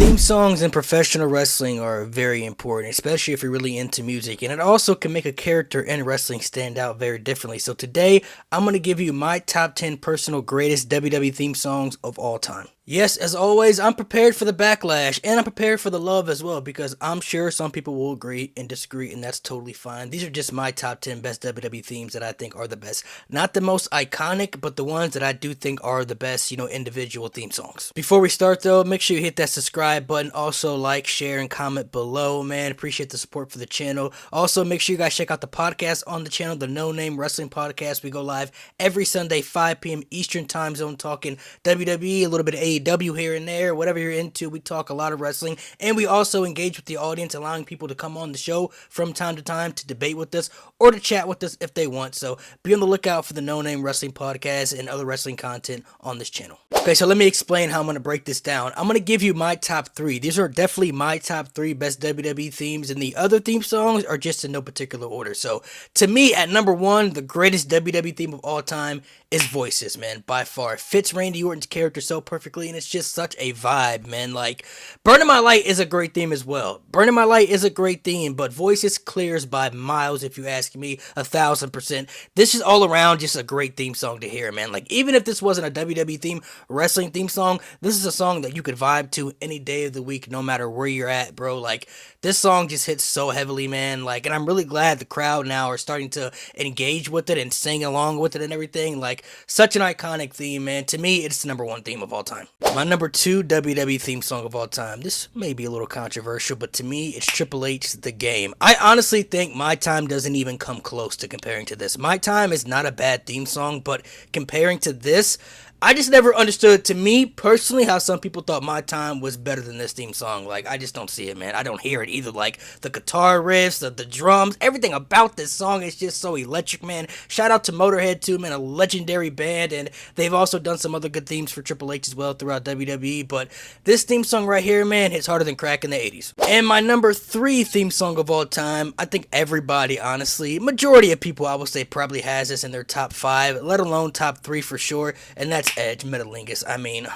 Theme songs in professional wrestling are very important, especially if you're really into music, and it also can make a character in wrestling stand out very differently. So today, I'm going to give you my top 10 personal greatest WWE theme songs of all time. Yes, as always, I'm prepared for the backlash, and I'm prepared for the love as well, because I'm sure some people will agree and disagree, and that's totally fine. These are just my top 10 best WWE themes that I think are the best. Not the most iconic, but the ones that I do think are the best, individual theme songs. Before we start though, make sure you hit that subscribe button. Also like, share, and comment below, man. Appreciate the support for the channel. Also, make sure you guys check out the podcast on the channel, the No Name Wrestling Podcast. We go live every Sunday, 5 p.m. Eastern Time Zone, talking WWE, a little bit of AEW here and there, whatever you're into. We talk a lot of wrestling, and we also engage with the audience, allowing people to come on the show from time to time to debate with us or to chat with us if they want. So be on the lookout for the No Name Wrestling Podcast and other wrestling content on this channel. Okay, so let me explain how I'm going to break this down. I'm going to give you my top 3. These are definitely my top 3 best WWE themes, and the other theme songs are just in no particular order. So, to me, at number 1, the greatest WWE theme of all time is Voices, man, by far. It fits Randy Orton's character so perfectly, and it's just such a vibe, man. Like, Burning My Light is a great theme as well. Burning My Light is a great theme, but Voices clears by miles, if you ask me, 1,000%. This is all around just a great theme song to hear, man. Like, even if this wasn't a WWE theme, wrestling theme song, this is a song that you could vibe to any day of the week, no matter where you're at, bro. Like, this song just hits so heavily, man. Like, and I'm really glad the crowd now are starting to engage with it and sing along with it and everything. Like, such an iconic theme, man. To me, it's the number 1 theme of all time. My number 2 WWE theme song of all time. This may be a little controversial, but to me, it's Triple H's The Game. I honestly think My Time doesn't even come close to comparing to this. My Time is not a bad theme song, but comparing to this, I just never understood, to me personally, how some people thought My Time was better than this theme song. Like, I just don't see it, man. I don't hear it either. Like, the guitar riffs, the drums, everything about this song is just so electric, man. Shout out to Motorhead, too, man, a legendary band, and they've also done some other good themes for Triple H as well throughout WWE, but this theme song right here, man, hits harder than crack in the 80s. And my number 3 theme song of all time, I think everybody, honestly, majority of people, I would say, probably has this in their top 5, let alone top 3 for sure, and that's Edge, Metalingus. I mean,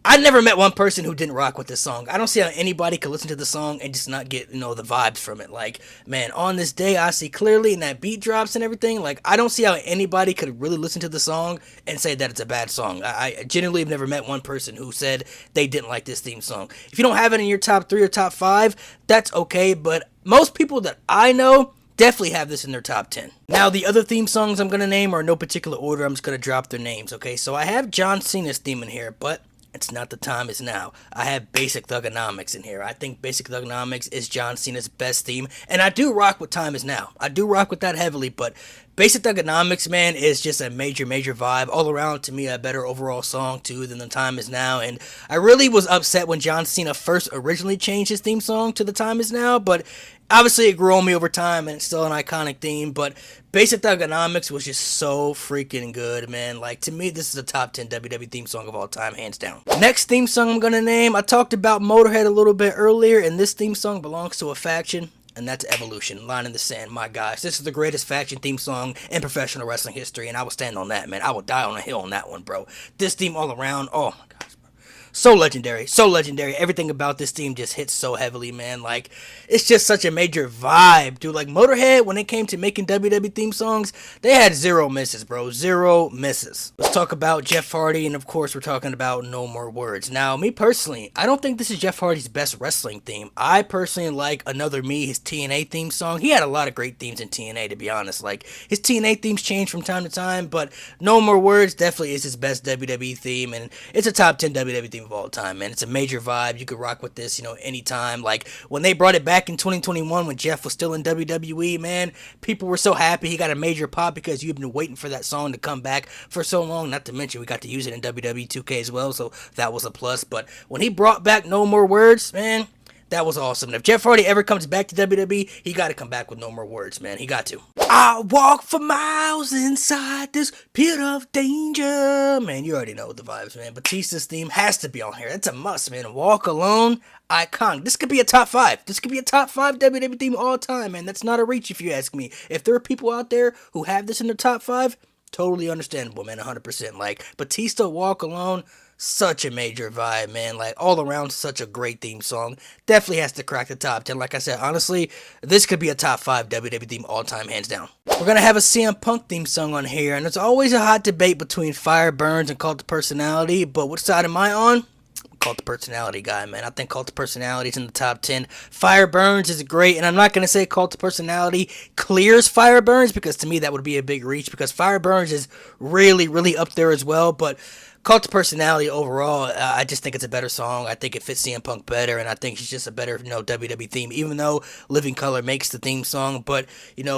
I never met one person who didn't rock with this song. I don't see how anybody could listen to the song and just not get, the vibes from it. Like, man, On This Day, I See Clearly, and that beat drops and everything. Like, I don't see how anybody could really listen to the song and say that it's a bad song. I genuinely have never met one person who said they didn't like this theme song. If you don't have it in your top 3 or top 5, that's okay, but most people that I know definitely have this in their top 10. Now, the other theme songs I'm going to name are in no particular order. I'm just going to drop their names, okay? So I have John Cena's theme in here, but it's not The Time Is Now. I have Basic Thugonomics in here. I think Basic Thugonomics is John Cena's best theme, and I do rock with Time Is Now. I do rock with that heavily, but Basic Thugonomics, man, is just a major vibe. All around, to me, a better overall song, too, than The Time Is Now. And I really was upset when John Cena first originally changed his theme song to The Time Is Now, but obviously it grew on me over time, and it's still an iconic theme. But Basic Thugonomics was just so freaking good, man. Like, to me, this is a top 10 WWE theme song of all time, hands down. Next theme song I'm gonna name, I talked about Motorhead a little bit earlier, and this theme song belongs to a faction, and that's Evolution, Line in the Sand. My gosh, this is the greatest faction theme song in professional wrestling history, and I will stand on that, man. I will die on a hill on that one, bro. This theme all around, oh my gosh. So legendary, so legendary. Everything about this theme just hits so heavily, man. Like, it's just such a major vibe, dude. Like, Motorhead, when it came to making WWE theme songs, they had 0 misses, bro. 0 misses. Let's talk about Jeff Hardy, and of course, we're talking about No More Words. Now, me personally, I don't think this is Jeff Hardy's best wrestling theme. I personally like Another Me, his TNA theme song. He had a lot of great themes in TNA, to be honest. Like, his TNA themes change from time to time, but No More Words definitely is his best WWE theme, and it's a top 10 WWE theme of all time, man. It's a major vibe. You could rock with this, anytime. Like, when they brought it back in 2021 when Jeff was still in WWE, man, people were so happy he got a major pop because you've been waiting for that song to come back for so long. Not to mention we got to use it in WWE 2K as well, so that was a plus. But when he brought back No More Words, man, that was awesome. And if Jeff Hardy ever comes back to WWE, he got to come back with No More Words, man. He got to. I walk for miles inside this pit of danger. Man, you already know the vibes, man. Batista's theme has to be on here. That's a must, man. Walk Alone, iconic. This could be a top 5. This could be a top 5 WWE theme all time, man. That's not a reach if you ask me. If there are people out there who have this in their top 5, totally understandable, man. 100%. Like, Batista, Walk Alone, such a major vibe, man. Like, all around, such a great theme song. Definitely has to crack the top 10. Like I said, honestly, this could be a top 5 WWE theme all time, hands down. We're gonna have a CM Punk theme song on here, and it's always a hot debate between Fire Burns and Cult of Personality, but what side am I on? Cult of Personality guy, man. I think Cult of Personality is in the top 10. Fire Burns is great, and I'm not going to say Cult of Personality clears Fire Burns, because to me that would be a big reach, because Fire Burns is really, really up there as well, but Cult of Personality overall, I just think it's a better song. I think it fits CM Punk better, and I think it's just a better, WWE theme, even though Living Color makes the theme song. But,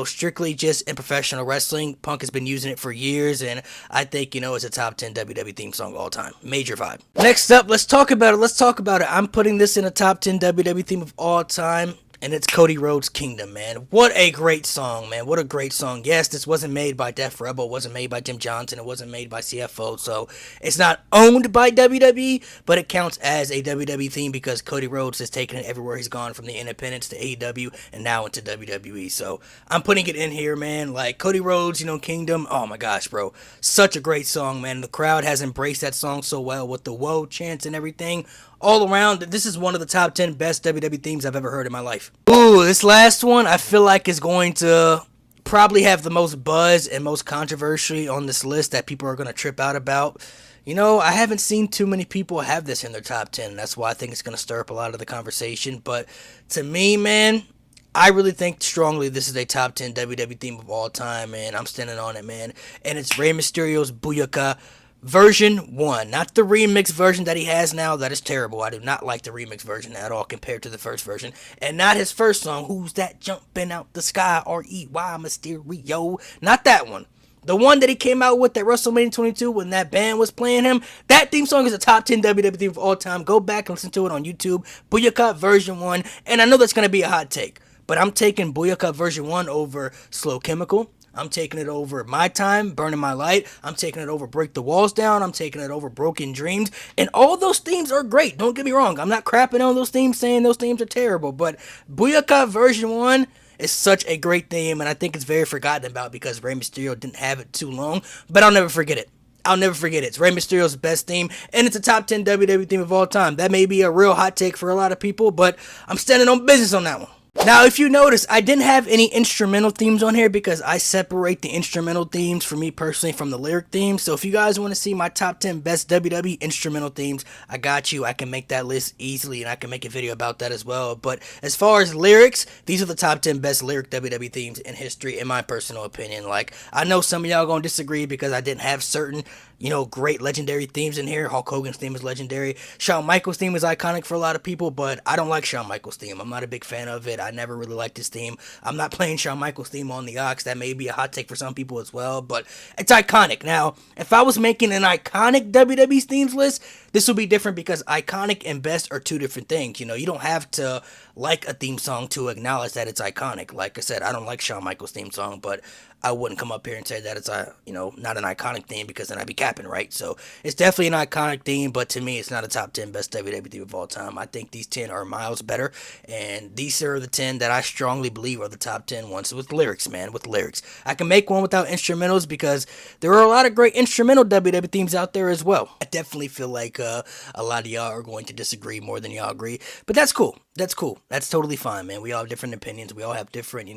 strictly just in professional wrestling, Punk has been using it for years, and I think, it's a top 10 WWE theme song all time. Major vibe. Next up, let's talk about it. I'm putting this in a top 10 WWE theme of all time. And it's Cody Rhodes' Kingdom, man. What a great song, man. What a great song. Yes, this wasn't made by Def Rebel. It wasn't made by Jim Johnson. It wasn't made by CFO. So it's not owned by WWE, but it counts as a WWE theme because Cody Rhodes has taken it everywhere he's gone, from the independents to AEW and now into WWE. So I'm putting it in here, man. Like, Cody Rhodes, Kingdom. Oh my gosh, bro. Such a great song, man. The crowd has embraced that song so well with the whoa chants and everything. All around, this is one of the top 10 best WWE themes I've ever heard in my life. Ooh, this last one I feel like is going to probably have the most buzz and most controversy on this list that people are going to trip out about. I haven't seen too many people have this in their top 10, and that's why I think it's going to stir up a lot of the conversation. But to me, man, I really think strongly this is a top 10 WWE theme of all time, man. I'm standing on it, man. And it's Rey Mysterio's Booyaka version 1, not the remix version that he has now. That is terrible. I do not like the remix version at all compared to the first version. And not his first song, Who's That Jumping Out the Sky, R-E-Y Mysterio. Not that one. The one that he came out with at WrestleMania 22 when that band was playing him. That theme song is a top 10 WWE theme of all time. Go back and listen to it on YouTube. Booyaka version 1. And I know that's going to be a hot take, but I'm taking Booyaka version 1 over Slow Chemical. I'm taking it over My Time, Burning My Light. I'm taking it over Break the Walls Down. I'm taking it over Broken Dreams. And all those themes are great. Don't get me wrong. I'm not crapping on those themes, saying those themes are terrible. But Booyaka version 1 is such a great theme, and I think it's very forgotten about because Rey Mysterio didn't have it too long. But I'll never forget it. I'll never forget it. It's Rey Mysterio's best theme, and it's a top 10 WWE theme of all time. That may be a real hot take for a lot of people, but I'm standing on business on that one. Now, if you notice, I didn't have any instrumental themes on here because I separate the instrumental themes for me personally from the lyric themes. So if you guys want to see my top 10 best WWE instrumental themes, I got you. I can make that list easily, and I can make a video about that as well. But as far as lyrics, these are the top 10 best lyric WWE themes in history, in my personal opinion. Like, I know some of y'all gonna disagree because I didn't have certain, great legendary themes in here. Hulk Hogan's theme is legendary. Shawn Michaels' theme is iconic for a lot of people, but I don't like Shawn Michaels' theme. I'm not a big fan of it. I never really liked his theme. I'm not playing Shawn Michaels' theme on the Ox. That may be a hot take for some people as well, but it's iconic. Now, if I was making an iconic WWE themes list, this would be different because iconic and best are two different things. You don't have to like a theme song to acknowledge that it's iconic. Like I said, I don't like Shawn Michaels' theme song, but I wouldn't come up here and say that it's not an iconic theme because then I'd be capping, right? So it's definitely an iconic theme, but to me, it's not a top 10 best WWE theme of all time. I think these 10 are miles better, and these are the 10 that I strongly believe are the top 10 ones with lyrics, man, with lyrics. I can make one without instrumentals because there are a lot of great instrumental WWE themes out there as well. I definitely feel like a lot of y'all are going to disagree more than y'all agree, but that's cool. That's cool. That's totally fine, man. We all have different opinions. We all have different,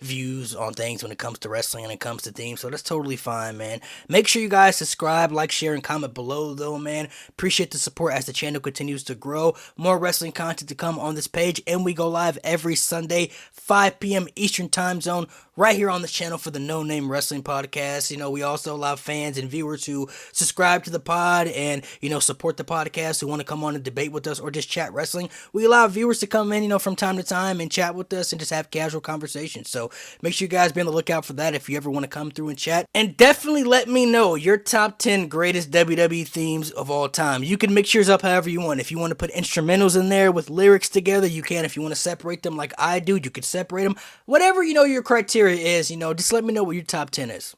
views on things when it comes to wrestling and it comes to themes. So that's totally fine, man. Make sure you guys subscribe, like, share, and comment below, though, man. Appreciate the support as the channel continues to grow. More wrestling content to come on this page. And we go live every Sunday, 5 p.m. Eastern Time Zone, right here on this channel for the No Name Wrestling Podcast. We also allow fans and viewers who subscribe to the pod and, support the podcast, who want to come on and debate with us or just chat wrestling. We allow viewers to come in, from time to time and chat with us and just have casual conversations. So make sure you guys be on the lookout for that if you ever want to come through and chat. And definitely let me know your top 10 greatest WWE themes of all time. You can mix yours up however you want. If you want to put instrumentals in there with lyrics together, you can. If you want to separate them like I do, you could separate them. Whatever, your criteria is, just let me know what your top 10 is.